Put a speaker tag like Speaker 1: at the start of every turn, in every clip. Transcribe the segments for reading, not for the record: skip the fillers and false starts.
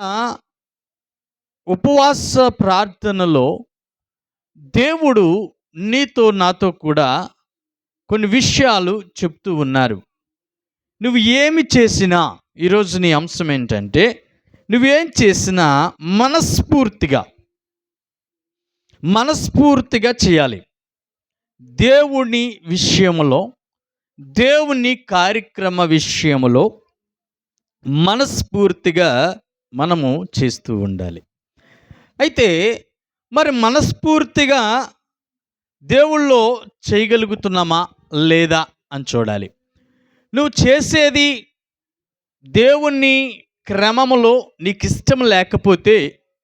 Speaker 1: ఆ ఉపవాస ప్రార్థనలో దేవుడు నీతో నాతో కూడా కొన్ని విషయాలు చెప్తూ ఉన్నారు. నువ్వు ఏమి చేసినా ఈరోజు నీ అంశం ఏంటంటే నువ్వేం చేసినా మనస్ఫూర్తిగా మనస్ఫూర్తిగా చేయాలి. దేవుని విషయములో, దేవుని కార్యక్రమ విషయములో మనస్ఫూర్తిగా మనము చేస్తూ ఉండాలి. అయితే మరి మనస్ఫూర్తిగా దేవుళ్ళో చేయగలుగుతున్నామా లేదా అని చూడాలి. నువ్వు చేసేది దేవుని క్రమములో నీకు ఇష్టం లేకపోతే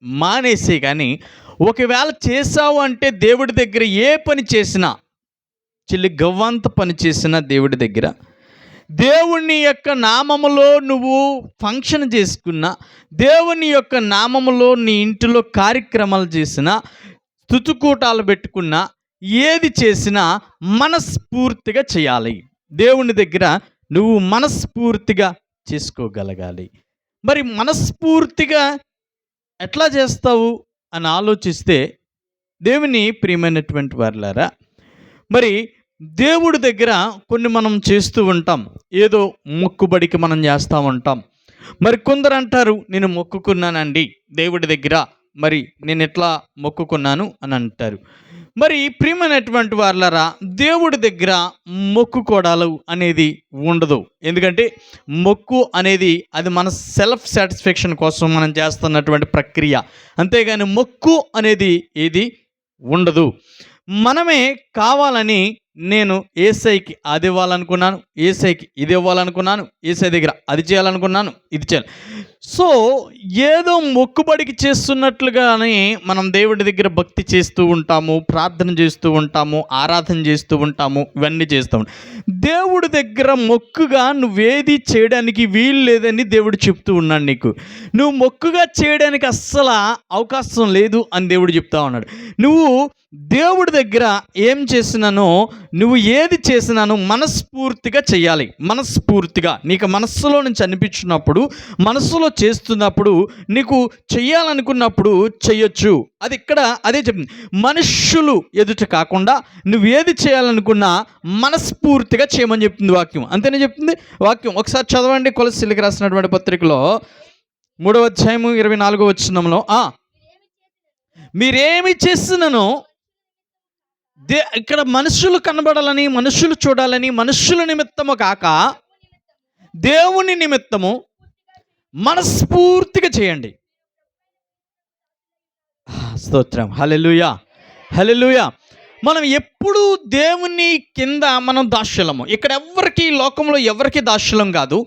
Speaker 1: మానేసే. కానీ ఒకవేళ చేసావు అంటే దేవుడి దగ్గర ఏ పని చేసినా, చిల్లి గవ్వంత పని చేసినా దేవుడి దగ్గర, దేవుని యొక్క నామములో నువ్వు ఫంక్షన్ చేసుకున్నా, దేవుని యొక్క నామములో నీ ఇంటిలో కార్యక్రమాలు చేసినా, స్తుతికూటాలు పెట్టుకున్నా, ఏది చేసినా మనస్ఫూర్తిగా చేయాలి. దేవుని దగ్గర నువ్వు మనస్ఫూర్తిగా చేసుకోగలగాలి. మరి మనస్ఫూర్తిగా ఎట్లా చేస్తావు అని ఆలోచిస్తే, దేవుని ప్రియమైనటువంటి వారులారా, మరి దేవుడి దగ్గర కొన్ని మనం చేస్తూ ఉంటాం. ఏదో మొక్కుబడికి మనం చేస్తూ ఉంటాం. మరి కొందరు అంటారు, నేను మొక్కుకున్నానండి దేవుడి దగ్గర, మరి నేను ఎట్లా మొక్కుకున్నాను అని అంటారు. మరి ప్రియమైనటువంటి వారులారా, దేవుడి దగ్గర మొక్కుకోవడాలు అనేది ఉండదు. ఎందుకంటే మొక్కు అనేది అది మన సెల్ఫ్ సాటిస్ఫాక్షన్ కోసం మనం చేస్తున్నటువంటి ప్రక్రియ. అంతేగాని మొక్కు అనేది ఏది ఉండదు. మనమే కావాలని నేను ఏసైకి అది ఇవ్వాలనుకున్నాను, ఏసైకి ఇది ఇవ్వాలనుకున్నాను, ఏసై దగ్గర అది చేయాలనుకున్నాను, ఇది చేయాలి. సో ఏదో మొక్కుబడికి చేస్తున్నట్లుగానే మనం దేవుడి దగ్గర భక్తి చేస్తూ ఉంటాము, ప్రార్థన చేస్తూ ఉంటాము, ఆరాధన చేస్తూ ఉంటాము, ఇవన్నీ చేస్తూ ఉంటాం. దేవుడి దగ్గర మొక్కుగా నువ్వేది చేయడానికి వీలు లేదని దేవుడు చెప్తూ ఉన్నాడు నీకు. నువ్వు మొక్కుగా చేయడానికి అస్సలు అవకాశం లేదు అని దేవుడు చెప్తా ఉన్నాడు. నువ్వు దేవుడి దగ్గర ఏం చేసినానో, నువ్వు ఏది చేసినానో మనస్ఫూర్తిగా చేయాలి. మనస్ఫూర్తిగా నీకు మనస్సులో నుంచి అనిపించినప్పుడు, మనస్సులో చేస్తున్నప్పుడు, నీకు చెయ్యాలనుకున్నప్పుడు చెయ్యొచ్చు. అది ఇక్కడ అదే చెప్పింది. మనుష్యులు ఎదుట కాకుండా నువ్వు ఏది చేయాలనుకున్నా మనస్ఫూర్తిగా చేయమని చెప్తుంది వాక్యం. అంతేనే చెప్తుంది వాక్యం. ఒకసారి చదవండి, కొలస్సీలకు రాసినటువంటి పత్రికలో 3వ అధ్యాయము 24వ వచనంలో, మీరేమి చేసినను ఇక్కడ మనుషులు కనబడాలని, మనుషులు చూడాలని, మనుషుల నిమిత్తము కాక దేవుని నిమిత్తము మనస్ఫూర్తిగా చేయండి. స్తోత్రం. హల్లెలూయా, హల్లెలూయా. మనం ఎప్పుడు దేవుని కింద మనం దాస్యులము. ఇక్కడ ఎవరికి, లోకంలో ఎవరికి దాస్యులం కాదు.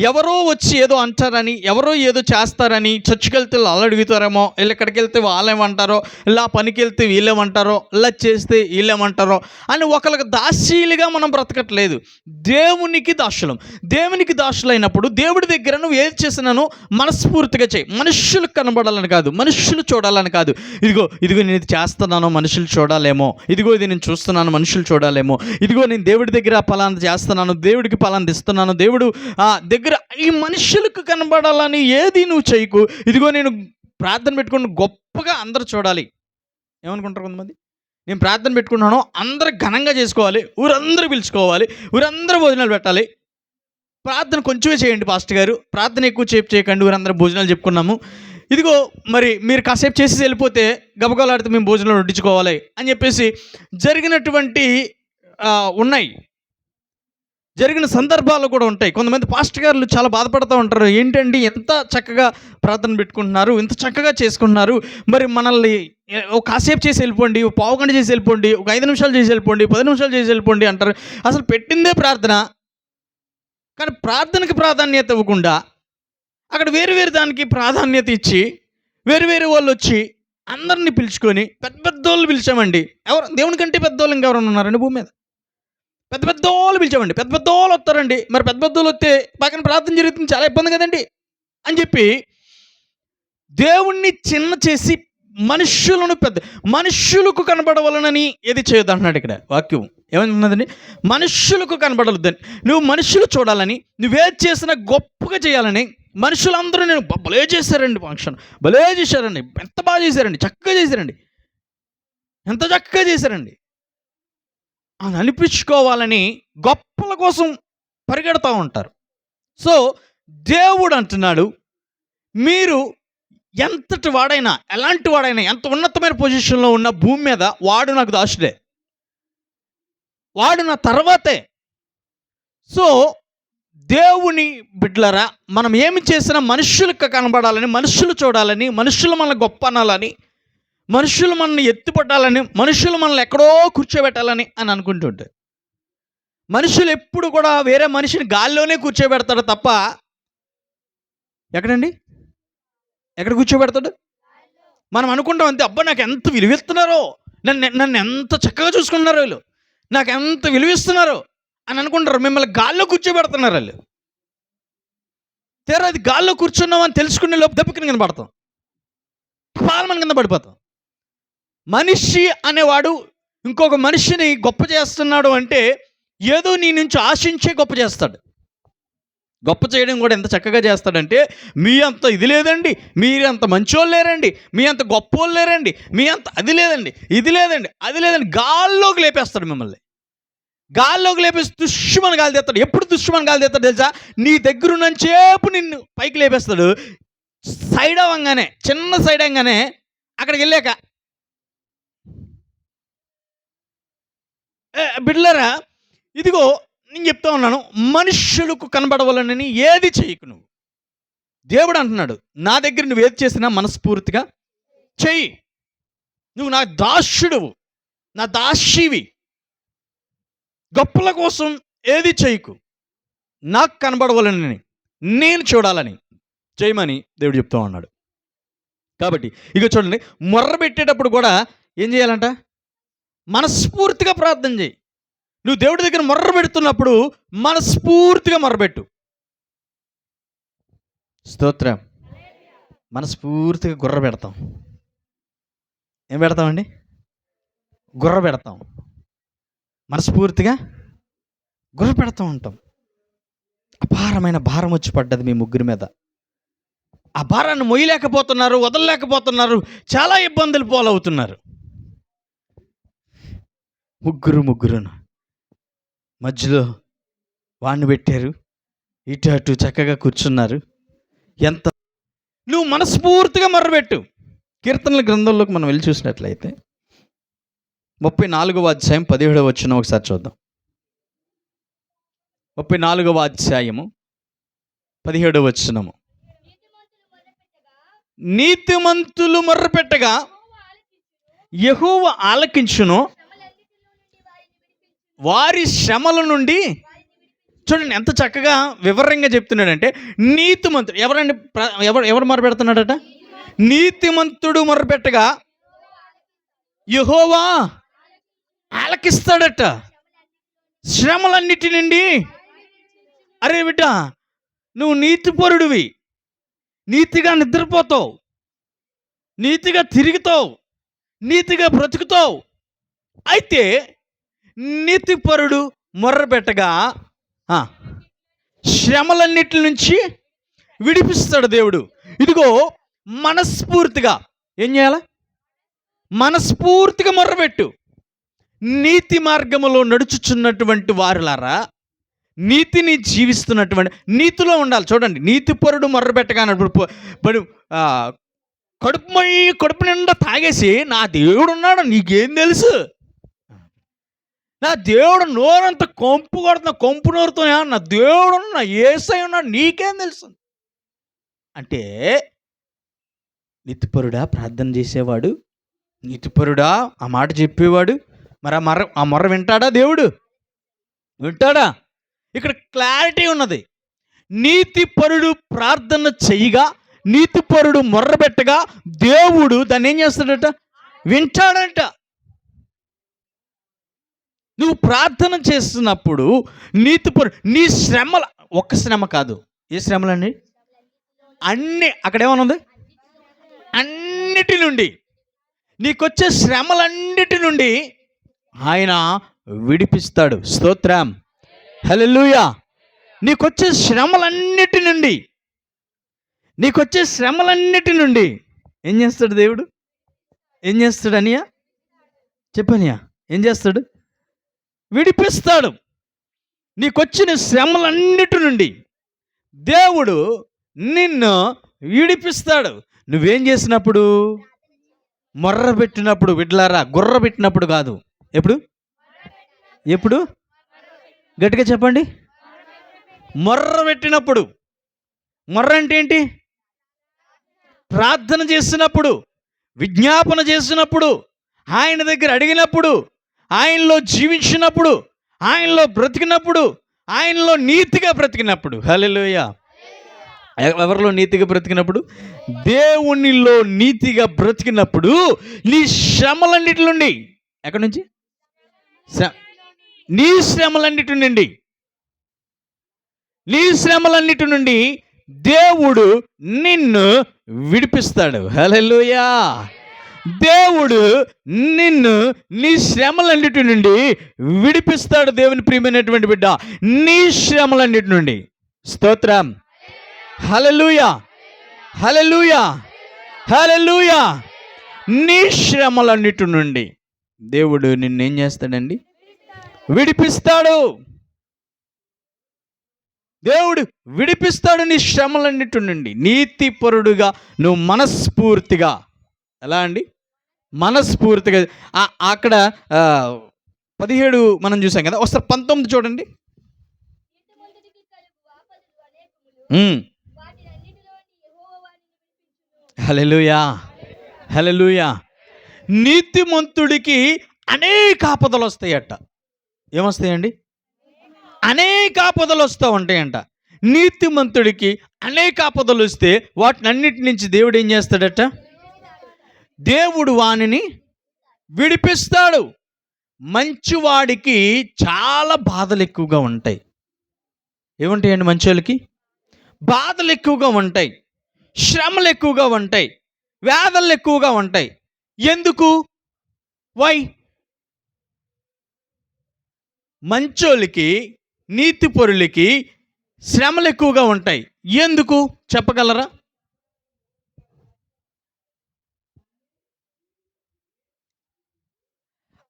Speaker 1: ఎవరో వచ్చి ఏదో అంటారని, ఎవరో ఏదో చేస్తారని, చర్చికి వెళ్తే వాళ్ళు అడుగుతారేమో, వీళ్ళు ఎక్కడికి వెళ్తే వాళ్ళేమంటారో, ఇలా పనికి వెళ్తే వీళ్ళేమంటారో, ఇలా చేస్తే వీళ్ళేమంటారో అని ఒకరికి దాసీలుగా మనం బ్రతకట్లేదు. దేవునికి దాసులం. దేవునికి దాసులైనప్పుడు దేవుడి దగ్గర నువ్వు ఏది చేసినానో మనస్ఫూర్తిగా చేయి. మనుషులకు కనబడాలని కాదు, మనుషులు చూడాలని కాదు. ఇదిగో నేను ఇది చేస్తున్నానో మనుషులు చూడాలేమో, ఇదిగో ఇది నేను చూస్తున్నాను మనుషులు చూడాలేమో, ఇదిగో నేను దేవుడి దగ్గర పలానా చేస్తున్నాను, దేవుడికి పలానా ఇస్తున్నాను, దేవుడు దగ్గర ఈ మనుషులకు కనబడాలని ఏది నువ్వు చేయకు. ఇదిగో నేను ప్రార్థన పెట్టుకుని గొప్పగా అందరూ చూడాలి. ఏమనుకుంటారు కొంతమంది, నేను ప్రార్థన పెట్టుకున్నాను అందరూ ఘనంగా చేసుకోవాలి, ఊరందరూ పిలుచుకోవాలి, ఊరందరూ భోజనాలు పెట్టాలి. ప్రార్థన కొంచెమే చేయండి పాస్టర్ గారు, ప్రార్థన ఎక్కువ చేయకండి, ఊరందరూ భోజనాలు చెప్పుకున్నాము. ఇదిగో మరి మీరు కాసేపు చేసి వెళ్ళిపోతే గబగలాడితే మేము భోజనాలు వడ్డించుకోవాలి అని చెప్పేసి జరిగినటువంటి ఉన్నాయి, జరిగిన సందర్భాలు కూడా ఉంటాయి. కొంతమంది పాస్టర్ గారులు చాలా బాధపడుతూ ఉంటారు. ఏంటండి ఎంత చక్కగా ప్రార్థన పెట్టుకుంటున్నారు, ఇంత చక్కగా చేసుకుంటున్నారు, మరి మనల్ని ఒక కాసేపు చేసి వెళ్ళిపోండి, ఒక పావుగంట చేసి వెళ్ళిపోండి, ఒక 5 నిమిషాలు చేసి వెళ్ళిపోండి, 10 నిమిషాలు చేసి వెళ్ళిపోండి అంటారు. అసలు పెట్టిందే ప్రార్థన, కానీ ప్రార్థనకి ప్రాధాన్యత ఇవ్వకుండా అక్కడ వేరు వేరు దానికి ప్రాధాన్యత ఇచ్చి వేరు వేరు వాళ్ళు వచ్చి అందరినీ పిలుచుకొని పెద్ద వాళ్ళు పిలిచామండి. ఎవరు దేవుని కంటే పెద్దవాళ్ళు ఇంకెవరైనా ఉన్నారండి భూమి మీద? పెద్ద వాళ్ళు పిలిచామండి, పెద్ద వాళ్ళు వస్తారండి. మరి పెద్ద వాళ్ళు వస్తే పక్కన ప్రార్థన జరుగుతుంది, చాలా ఇబ్బంది కదండి అని చెప్పి దేవుణ్ణి చిన్న చేసి మనుష్యులను మనుష్యులకు కనబడవలనని ఏది చేయొద్దు అంటున్నాడు ఇక్కడ వాక్యం. ఏమన్నదండి? మనుష్యులకు కనబడవద్దని, నువ్వు మనుష్యులు చూడాలని, నువ్వేది చేసినా గొప్పగా చేయాలని, మనుషులందరూ నేను భలే చేశారండి, ఫంక్షన్ భలే చేశారండి, ఎంత బాగా చేశారండి, చక్కగా చేశారండి, ఎంత చక్కగా చేశారండి అని అనిపించుకోవాలని గొప్పల కోసం పరిగెడతా ఉంటారు. సో దేవుడు అంటున్నాడు, మీరు ఎంతటి వాడైనా, ఎలాంటి వాడైనా, ఎంత ఉన్నతమైన పొజిషన్లో ఉన్న భూమి మీద వాడు నాకు దాసుడే, వాడు నా తర్వాతే. సో దేవుని బిడ్డలారా, మనం ఏమి చేసినా మనుషులకు కనబడాలని, మనుషులు చూడాలని, మనుషులు మనల్ని గొప్ప అనాలని, మనుషులు మనల్ని ఎత్తిపట్టాలని, మనుషులు మనల్ని ఎక్కడో కూర్చోబెట్టాలని అని అనుకుంటుంటే, మనుషులు ఎప్పుడు కూడా వేరే మనిషిని గాల్లోనే కూర్చోబెడతాడు తప్ప ఎక్కడ కూర్చోబెడతాడు? మనం అనుకుంటాం అంతే, అబ్బా నాకు ఎంత విలువిస్తున్నారో, నన్ను ఎంత చక్కగా చూసుకుంటున్నారో వీళ్ళు, నాకు ఎంత విలువిస్తున్నారో అని అనుకుంటారు. మిమ్మల్ని గాల్లో కూర్చోబెడుతున్నారు వాళ్ళు. తీరా అది గాల్లో కూర్చున్నామని తెలుసుకునే లోపు దెబ్బకిన కింద పడతాం, పాలమని కింద పడిపోతాం. మనిషి అనేవాడు ఇంకొక మనిషిని గొప్ప చేస్తున్నాడు అంటే ఏదో నీ నుంచి ఆశించే గొప్ప చేస్తాడు. గొప్ప చేయడం కూడా ఎంత చక్కగా చేస్తాడంటే, మీ అంత ఇది లేదండి, మీరు అంత మంచోళ్ళు లేరండి, మీ అంత గొప్పోళ్ళు లేరండి, మీ అంత అది లేదండి, ఇది లేదండి, అది లేదండి, గాల్లోకి లేపేస్తాడు మిమ్మల్ని. గాల్లోకి లేపేసి దుష్మని గాలి తెస్తాడు. ఎప్పుడు దుష్మని గాలి తెస్తాడు తెలుసా? నీ దగ్గర నుంచేపు నిన్ను పైకి లేపేస్తాడు. సైడ్ అవ్వగానే, చిన్న సైడ్ అవ్వగానే అక్కడికి వెళ్ళాక, బిడ్డలారా ఇదిగో నేను చెప్తా ఉన్నాను, మనుష్యులకు కనబడవలనని ఏది చేయకు నువ్వు. దేవుడు అంటున్నాడు, నా దగ్గర నువ్వు ఏది చేసినా మనస్ఫూర్తిగా చెయ్యి. నువ్వు నా దాసుడువు, నా దాసివి. గొప్పల కోసం ఏది చేయకు, నాకు కనబడవలనని, నేను చూడాలని చేయమని దేవుడు చెప్తా ఉన్నాడు. కాబట్టి ఇక చూడండి, మొర్ర పెట్టేటప్పుడు కూడా ఏం చేయాలంట? మనస్ఫూర్తిగా ప్రార్థన చేయి. నువ్వు దేవుడి దగ్గర మొర్ర పెడుతున్నప్పుడు మనస్ఫూర్తిగా మొర్రపెట్టు. స్తోత్రం. మనస్ఫూర్తిగా గుర్ర పెడతాం. ఏం పెడతామండి? గుర్ర పెడతాం. మనస్ఫూర్తిగా గుర్ర పెడతా ఉంటాం. అపారమైన భారం వచ్చి పడ్డది మీ ముగ్గురి మీద. ఆ భారాన్ని మొయ్యలేకపోతున్నారు, వదలలేకపోతున్నారు, చాలా ఇబ్బందులు పోలవుతున్నారు. ముగ్గురును మధ్యలో వాడిని పెట్టారు, ఇటు అటు చక్కగా కూర్చున్నారు. ఎంత నువ్వు మనస్ఫూర్తిగా మొర్రపెట్టు. కీర్తనల గ్రంథంలోకి మనం వెళ్ళి చూసినట్లయితే 34వ అధ్యాయం 17వ వచనం ఒకసారి చూద్దాం. 34వ అధ్యాయము 17వ వచనము. నీతిమంతులు మొర్రపెట్టగా యెహోవా ఆలకించును, వారి శ్రమల నుండి. చూడండి ఎంత చక్కగా వివరంగా చెప్తున్నాడంటే, నీతిమంతుడు ఎవరండి? ఎవరు మొరపెడుతున్నాడట? నీతిమంతుడు మొరపెట్టగా యెహోవా ఆలకిస్తాడట శ్రమలన్నిటి నుండి. అరే బిడ్డ, నువ్వు నీతిపరుడివి, నీతిగా నిద్రపోతావు, నీతిగా తిరుగుతావు, నీతిగా బ్రతుకుతావు. అయితే నీతిపరుడు మొర్రపెట్టగా శ్రమలన్నిటి నుంచి విడిపిస్తాడు దేవుడు. ఇదిగో మనస్ఫూర్తిగా ఏం చేయాల? మనస్ఫూర్తిగా మొర్రపెట్టు. నీతి మార్గములో నడుచుచున్నటువంటి వారులారా, నీతిని జీవిస్తున్నటువంటి, నీతిలో ఉండాలి. చూడండి, నీతిపరుడు మొర్రపెట్టగా అన్నప్పుడు కడుపు నిండా తాగేసి నా దేవుడు ఉన్నాడు నీకేం తెలుసు, నా దేవుడు నోరంత కొంపు కొడుతున్నా, కొంపు నోరుతో నా దేవుడు నా యేసయ్య ఉన్నాడు నీకేం తెలుసు అంటే, నీతిపరుడా ప్రార్థన చేసేవాడు, నీతిపరుడా ఆ మాట చెప్పేవాడు, మరి ఆ మొర్ర వింటాడా? దేవుడు వింటాడా? ఇక్కడ క్లారిటీ ఉన్నది. నీతిపరుడు ప్రార్థన చెయ్యగా, నీతిపరుడు మొర్రబెట్టగా దేవుడు దాన్ని ఏం చేస్తాడట? వింటాడంట. నువ్వు ప్రార్థన చేస్తున్నప్పుడు నీతిపరుడు, నీ శ్రమల, ఒక్క శ్రమ కాదు, ఏ శ్రమలండి? అన్ని, అక్కడేమనుంది? అన్నిటి నుండి, నీకొచ్చే శ్రమలన్నిటి నుండి ఆయన విడిపిస్తాడు. స్తోత్రం, హల్లెలూయా. నీకొచ్చే శ్రమలన్నిటి నుండి నీకొచ్చే శ్రమలన్నిటి నుండి ఏం చేస్తాడు దేవుడు? ఏం చేస్తాడు అనియా? చెప్పనియా, ఏం చేస్తాడు? విడిపిస్తాడు. నీకొచ్చిన శ్రమలన్నిటి నుండి దేవుడు నిన్ను విడిపిస్తాడు. నువ్వేం చేసినప్పుడు? మొర్ర పెట్టినప్పుడు. బిడ్డలారా, గుర్ర పెట్టినప్పుడు కాదు. ఎప్పుడు? ఎప్పుడు? గట్టిగా చెప్పండి. మొర్ర పెట్టినప్పుడు. మొర్ర అంటే ఏంటి? ప్రార్థన చేసినప్పుడు, విజ్ఞాపన చేసినప్పుడు, ఆయన దగ్గర అడిగినప్పుడు, ఆయనలో జీవించినప్పుడు, ఆయనలో బ్రతికినప్పుడు, ఆయనలో నీతిగా బ్రతికినప్పుడు. హల్లెలూయా. ఎవరిలో నీతిగా బ్రతికినప్పుడు? దేవునిలో నీతిగా బ్రతికినప్పుడు నీ శ్రమలన్నిటి నుండి, ఎక్కడి నుంచి? నీ శ్రమలన్నిటి నుండి, నీ శ్రమలన్నిటి నుండి దేవుడు నిన్ను విడిపిస్తాడు. హల్లెలూయా. దేవుడు నిన్ను నీ శ్రమలన్నిటి నుండి విడిపిస్తాడు. దేవుని ప్రియమైనటువంటి బిడ్డ, నీ శ్రమలన్నిటి నుండి. స్తోత్రం. హల్లెలూయా, హల్లెలూయా, హల్లెలూయా. నీ శ్రమలన్నిటి నుండి దేవుడు నిన్నేం చేస్తాడండి? విడిపిస్తాడు. దేవుడు విడిపిస్తాడు నీ శ్రమలన్నిటి నుండి. నీతిపరుడుగా నువ్వు మనస్ఫూర్తిగా, ఎలా అండి? మనస్ఫూర్తిగా. అక్కడ 17 మనం చూసాం కదా, ఒకసారి 19 చూడండి. హల్లెలూయా, హల్లెలూయా. నీతిమంతుడికి అనేక ఆపదలు వస్తాయట. ఏమొస్తాయండి? అనేక ఆపదలు వస్తూ ఉంటాయంట. నీతిమంతుడికి అనేక ఆపదలు వస్తే వాటిని అన్నిటి నుంచి దేవుడు ఏం చేస్తాడట? దేవుడు వానిని విడిపిస్తాడు. మంచివాడికి చాలా బాధలు ఎక్కువగా ఉంటాయి. ఏముంటాయండి? మంచోళ్ళకి బాధలు ఎక్కువగా ఉంటాయి, శ్రమలు ఎక్కువగా ఉంటాయి, వ్యాధులు ఎక్కువగా ఉంటాయి. ఎందుకు? వై? మంచోళ్ళకి, నీతిపరులకి శ్రమలు ఎక్కువగా ఉంటాయి. ఎందుకు చెప్పగలరా?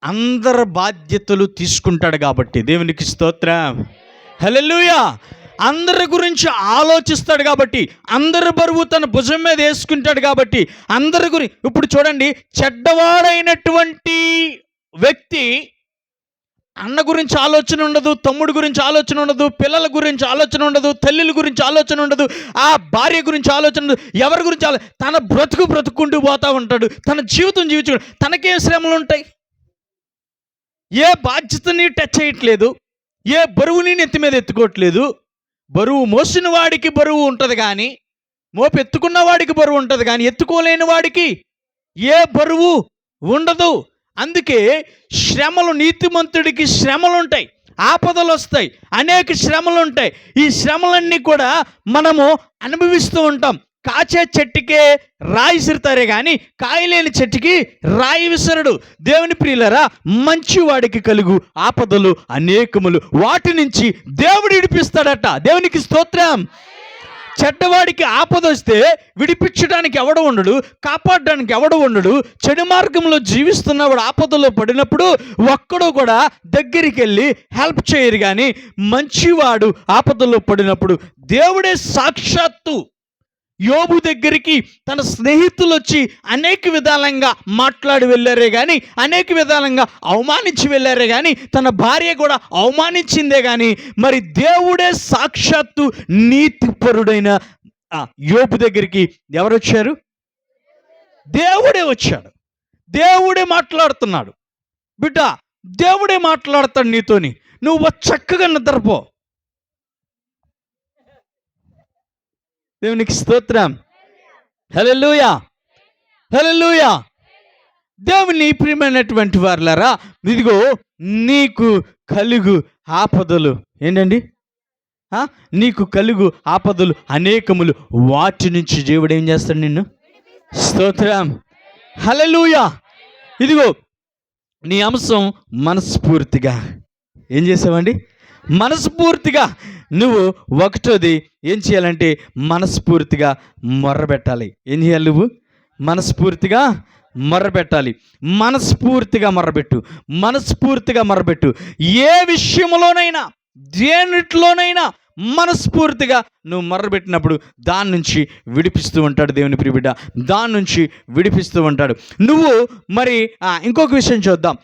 Speaker 1: అందరి బాధ్యతలు తీసుకుంటాడు కాబట్టి. దేవునికి స్తోత్రం. హల్లెలూయా. అందరి గురించి ఆలోచిస్తాడు కాబట్టి, అందరి బరువు తన భుజం మీద వేసుకుంటాడు కాబట్టి, అందరి గురించి. ఇప్పుడు చూడండి, చెడ్డవాడైనటువంటి వ్యక్తి అన్న గురించి ఆలోచన ఉండదు, తమ్ముడు గురించి ఆలోచన ఉండదు, పిల్లల గురించి ఆలోచన ఉండదు, తల్లిల గురించి ఆలోచన ఉండదు, ఆ భార్య గురించి ఆలోచన ఉండదు, ఎవరి గురించి తన బ్రతుకుంటూ పోతూ ఉంటాడు, తన జీవితం జీవించుకుంటాడు. తనకేం శ్రమలు ఉంటాయి? ఏ బాధ్యతని టచ్ చేయట్లేదు, ఏ బరువుని నెత్తి మీద ఎత్తుకోవట్లేదు. బరువు మోసిన వాడికి బరువు ఉంటుంది కానీ, మోపు ఎత్తుకున్న వాడికి బరువు ఉంటుంది కానీ, ఎత్తుకోలేని వాడికి ఏ బరువు ఉండదు. అందుకే శ్రమలు, నీతిమంతుడికి శ్రమలు ఉంటాయి, ఆపదలు వస్తాయి, అనేక శ్రమలు ఉంటాయి. ఈ శ్రమలన్నీ కూడా మనము అనుభవిస్తూ ఉంటాం. కాచే చెట్టుకే రాయి విసురుతారే కానీ కాయలేని చెట్టుకి రాయి విసరడు. దేవుని ప్రియులరా, మంచివాడికి కలుగు ఆపదలు అనేకములు, వాటి నుంచి దేవుడు విడిపిస్తాడట. దేవునికి స్తోత్రం. చెడ్డవాడికి ఆపద వస్తే విడిపించడానికి ఎవడు ఉండడు, కాపాడడానికి ఎవడు ఉండడు. చెడు మార్గంలో జీవిస్తున్నవాడు ఆపదలో పడినప్పుడు ఒక్కడు కూడా దగ్గరికి వెళ్ళి హెల్ప్ చేయరు. కానీ మంచివాడు ఆపదలో పడినప్పుడు దేవుడే సాక్షాత్తు యోబు దగ్గరికి తన స్నేహితులు వచ్చి అనేక విధాలంగా మాట్లాడి వెళ్ళారే కానీ, అనేక విధాలంగా అవమానించి వెళ్ళారే కానీ, తన భార్య కూడా అవమానించిందే కానీ, మరి దేవుడే సాక్షాత్తు నీతిపరుడైన యోబు దగ్గరికి ఎవరు వచ్చారు? దేవుడే వచ్చాడు. దేవుడే మాట్లాడుతున్నాడు. బిడ్డ, దేవుడే మాట్లాడతాడు నీతోని. నువ్వు చక్కగా నిద్రపో. దేవునికి స్తోత్రం. హల్లెలూయా, హల్లెలూయా. దేవుని ప్రియమైనటువంటి వారులారా, ఇదిగో నీకు కలుగు ఆపదలు ఏంటండి? నీకు కలుగు ఆపదలు అనేకములు, వాటి నుంచి దేవుడు ఏం చేస్తాడు? నిన్ను. స్తోత్రం. హల్లెలూయా. ఇదిగో నీ అంశం మనస్ఫూర్తిగా ఏం చేసావండి? మనస్ఫూర్తిగా నువ్వు ఒకటోది ఏం చేయాలంటే మనస్ఫూర్తిగా మొర్రబెట్టాలి. ఏం చేయాలి? నువ్వు మనస్ఫూర్తిగా మొర్రబెట్టాలి. మనస్ఫూర్తిగా మొర్రబెట్టు, మనస్ఫూర్తిగా మొర్రబెట్టు. ఏ విషయంలోనైనా, దేనిట్లోనైనా మనస్ఫూర్తిగా నువ్వు మొర్రబెట్టినప్పుడు దాని నుంచి విడిపిస్తూ ఉంటాడు దేవుని ప్రియబిడ్డ, దాని నుంచి విడిపిస్తూ ఉంటాడు. నువ్వు మరి ఇంకొక విషయం చూద్దాం.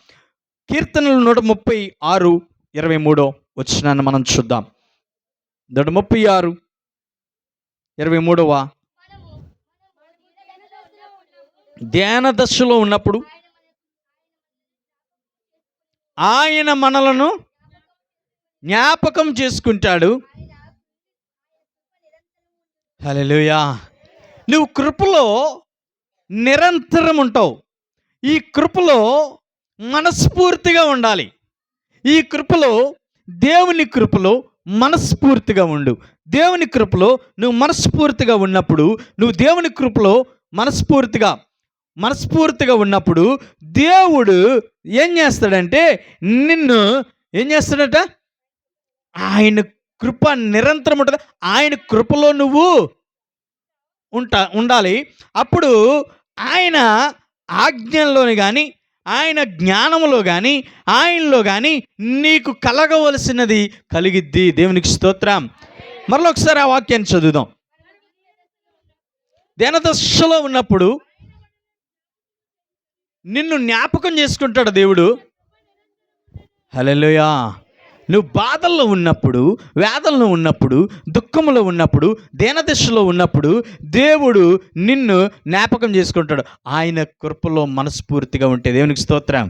Speaker 1: కీర్తనలు 136, 23 వచనాన్ని మనం చూద్దాం. 136, 23 ధ్యాన దశలో ఉన్నప్పుడు ఆయన మనలను జ్ఞాపకం చేసుకుంటాడు. హల్లెలూయా. నువ్వు కృపలో నిరంతరం ఉంటావు. ఈ కృపలో మనస్ఫూర్తిగా ఉండాలి. ఈ కృపలో, దేవుని కృపలో మనస్ఫూర్తిగా ఉండు. దేవుని కృపలో నువ్వు మనస్ఫూర్తిగా ఉన్నప్పుడు, నువ్వు దేవుని కృపలో మనస్ఫూర్తిగా ఉన్నప్పుడు దేవుడు ఏం చేస్తాడంటే నిన్ను ఏం చేస్తాడట? ఆయన కృప నిరంతరం ఉంటుంది. ఆయన కృపలో నువ్వు ఉండాలి. అప్పుడు ఆయన ఆజ్ఞల్లోని కానీ, ఆయన జ్ఞానంలో కానీ, ఆయనలో కానీ నీకు కలగవలసినది కలిగిద్ది. దేవునికి స్తోత్రం. మరలా ఒకసారి ఆ వాక్యాన్ని చదువుదాం. ధ్యానదశలో ఉన్నప్పుడు నిన్ను జ్ఞాపకం చేసుకుంటాడు దేవుడు. హల్లెలూయా. నువ్వు బాధల్లో ఉన్నప్పుడు, వేదనలో ఉన్నప్పుడు, దుఃఖంలో ఉన్నప్పుడు, దీనదశలో ఉన్నప్పుడు దేవుడు నిన్ను జ్ఞాపకం చేసుకుంటాడు. ఆయన కృపలో మనస్ఫూర్తిగా ఉంటే దేవునికి స్తోత్రం.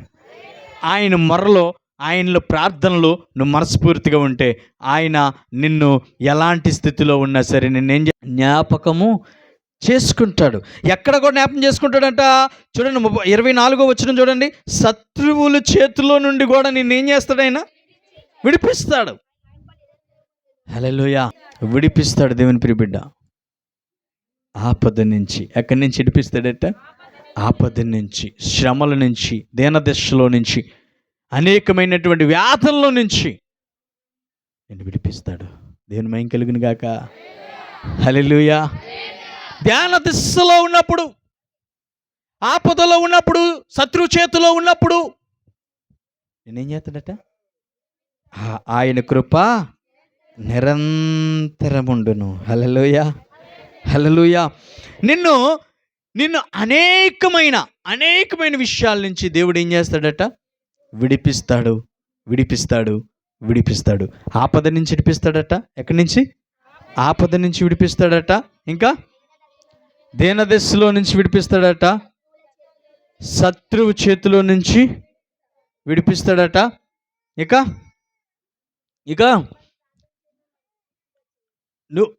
Speaker 1: ఆయన మొరలో, ఆయనలో ప్రార్థనలో నువ్వు మనస్ఫూర్తిగా ఉంటే ఆయన నిన్ను ఎలాంటి స్థితిలో ఉన్నా సరే నిన్నేం జ్ఞాపకము చేసుకుంటాడు. ఎక్కడ కూడా జ్ఞాపకం చేసుకుంటాడంట. చూడండి 24వ వచనం చూడండి. శత్రువుల చేతిలో నుండి కూడా నిన్నేం చేస్తాడు? ఆయన విడిపిస్తాడు. హల్లెలూయా. విడిపిస్తాడు దేవుని ప్రియబిడ్డ. ఆపద నుంచి. ఎక్కడి నుంచి విడిపిస్తాడట? ఆపద నుంచి, శ్రమల నుంచి, దీనదశలో నుంచి, అనేకమైనటువంటి వ్యాధుల్లో నుంచి నేను విడిపిస్తాడు. దేవుని మహిమ కలుగును గాక. హల్లెలూయా. ధ్యాన దశలో ఉన్నప్పుడు, ఆపదలో ఉన్నప్పుడు, శత్రు చేతిలో ఉన్నప్పుడు నేనేం చేస్తాడట? ఆయన కృప నిరంతరముండును. హల్లెలూయా. హల్లెలూయా. నిన్ను అనేకమైన విషయాల నుంచి దేవుడు ఏం చేస్తాడట? విడిపిస్తాడు. ఆపద నుంచి విడిపిస్తాడట. ఎక్కడి నుంచి? ఆపద నుంచి విడిపిస్తాడట. ఇంకా దీనదశలో నుంచి విడిపిస్తాడట. శత్రువు చేతిలో నుంచి విడిపిస్తాడట. ఇక నువ్వు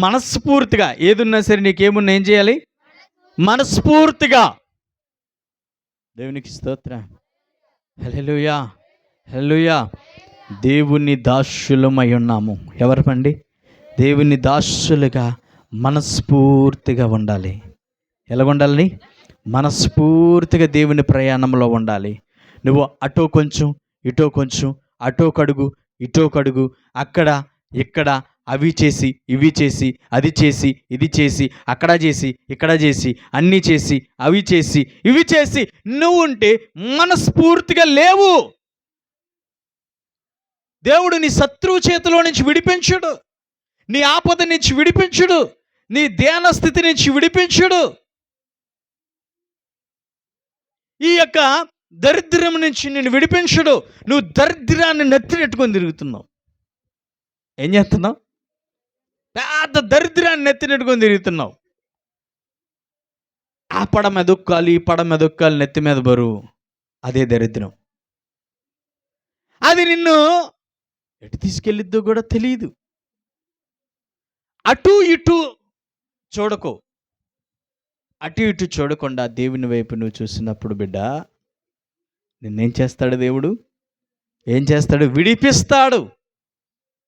Speaker 1: మనస్ఫూర్తిగా ఏదున్నా సరే, నీకేమున్నా ఏం చేయాలి? మనస్ఫూర్తిగా. దేవునికి స్తోత్రం. హల్లెలూయా. హల్లెలూయా. దేవుని దాసులమై ఉన్నాము. ఎవరమండి? దేవుని దాసులుగా మనస్ఫూర్తిగా ఉండాలి. ఎలా ఉండాలి? మనస్ఫూర్తిగా దేవుని ప్రయాణంలో ఉండాలి. నువ్వు అటో కొంచెం, ఇటో కొంచెం, అటో కడుగు, ఇటో కడుగు, అక్కడ ఇక్కడ అవి చేసి, ఇవి చేసి, అది చేసి, ఇది చేసి, అక్కడ చేసి, ఇక్కడ చేసి, అన్నీ చేసి, అవి చేసి, ఇవి చేసి నువ్వు ఉంటే మనస్ఫూర్తిగా లేవు. దేవుడు నీ శత్రువు చేతిలో నుంచి విడిపించుడు, నీ ఆపద నుంచి విడిపించుడు, నీ ధ్యాన స్థితి నుంచి విడిపించుడు, ఈ యొక్క దరిద్రం నుంచి నేను విడిపించుడు. నువ్వు దరిద్రాన్ని నెత్తినెట్టుకొని తిరుగుతున్నావు. ఏం చేస్తున్నావు? పెద్ద దరిద్రాన్ని నెత్తినెట్టుకొని తిరుగుతున్నావు. ఆ పడ మెదొక్కాలి, ఈ పడ మెదొక్కాలి, నెత్తి మీద బరువు. అదే దరిద్రం. అది నిన్ను ఎటు తీసుకెళ్ళిద్దో కూడా తెలియదు. అటు ఇటు చూడకు. అటు ఇటు చూడకుండా దేవుని వైపు నువ్వు చూసినప్పుడు బిడ్డ నిన్నేం చేస్తాడు? దేవుడు ఏం చేస్తాడు? విడిపిస్తాడు.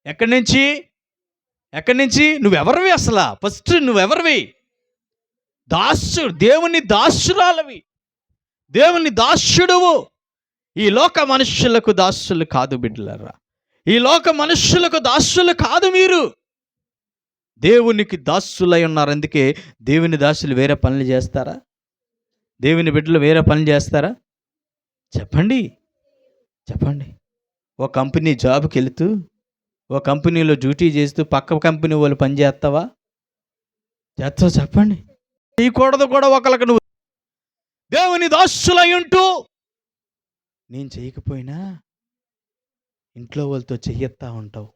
Speaker 1: ఎక్కడి నుంచి? నువ్వెవరివి అసలు? ఫస్ట్ నువ్వెవరివి? దేవుని దాసురాలవి, దేవుని దాసుడువు. ఈ లోక మనుష్యులకు దాసులు కాదు బిడ్డలారా. ఈ లోక మనుష్యులకు దాసులు కాదు మీరు, దేవునికి దాసులై ఉన్నారు. అందుకే దేవుని దాసులు వేరే పనులు చేస్తారా? దేవుని బిడ్డలు వేరే పనులు చేస్తారా? చెప్పండి, చెప్పండి. ఓ కంపెనీ జాబ్కి వెళుతూ, ఓ కంపెనీలో డ్యూటీ చేస్తూ పక్క కంపెనీ వాళ్ళు పని చేస్తావా? చేస్తావు? చెప్పండి. చేయకూడదు కూడా. ఒకళ్ళకి నువ్వు దేవుని దాసులై ఉంటూ నేను చేయకపోయినా ఇంట్లో వాళ్ళతో చెయ్యెత్తా ఉంటావు.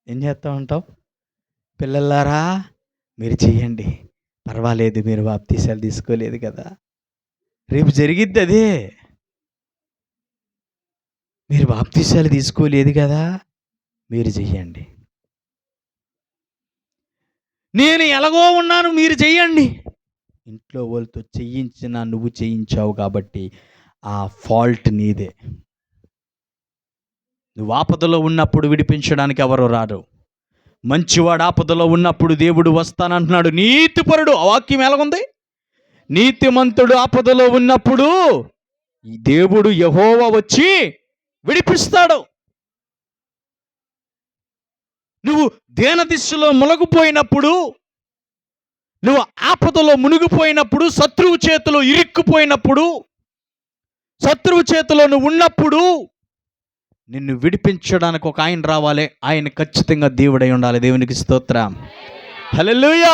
Speaker 1: ఏం చేస్తూ ఉంటావు? పిల్లలారా మీరు చెయ్యండి, పర్వాలేదు, మీరు బాప్తీసాలు తీసుకోలేదు కదా, రేపు జరిగిద్ది అదే. మీరు బాప్తీసాలు తీసుకోలేదు కదా, మీరు చెయ్యండి. నేను ఎలాగో ఉన్నాను, మీరు చెయ్యండి. ఇంట్లో వాళ్ళతో చెయ్యించిన నువ్వు చేయించావు కాబట్టి ఆ ఫాల్ట్ నీదే. నువ్వు ఆపదలో ఉన్నప్పుడు విడిపించడానికి ఎవరు రారు. మంచివాడు ఆపదలో ఉన్నప్పుడు దేవుడు వస్తానంటున్నాడు. నీతిపరుడు, ఆ వాక్యం ఎలాగుంది? నీతిమంతుడు ఆపదలో ఉన్నప్పుడు దేవుడు యెహోవా వచ్చి విడిపిస్తాడు. నువ్వు దీనదిశలో మునిగిపోయినప్పుడు, నువ్వు ఆపదలో మునిగిపోయినప్పుడు, శత్రువు చేతిలో ఇరుక్కుపోయినప్పుడు, శత్రువు చేతిలో నువ్వు ఉన్నప్పుడు నిన్ను విడిపించడానికి ఒక ఆయన రావాలి. ఆయన ఖచ్చితంగా దేవుడై ఉండాలి. దేవునికి స్తోత్రం. హల్లెలూయా.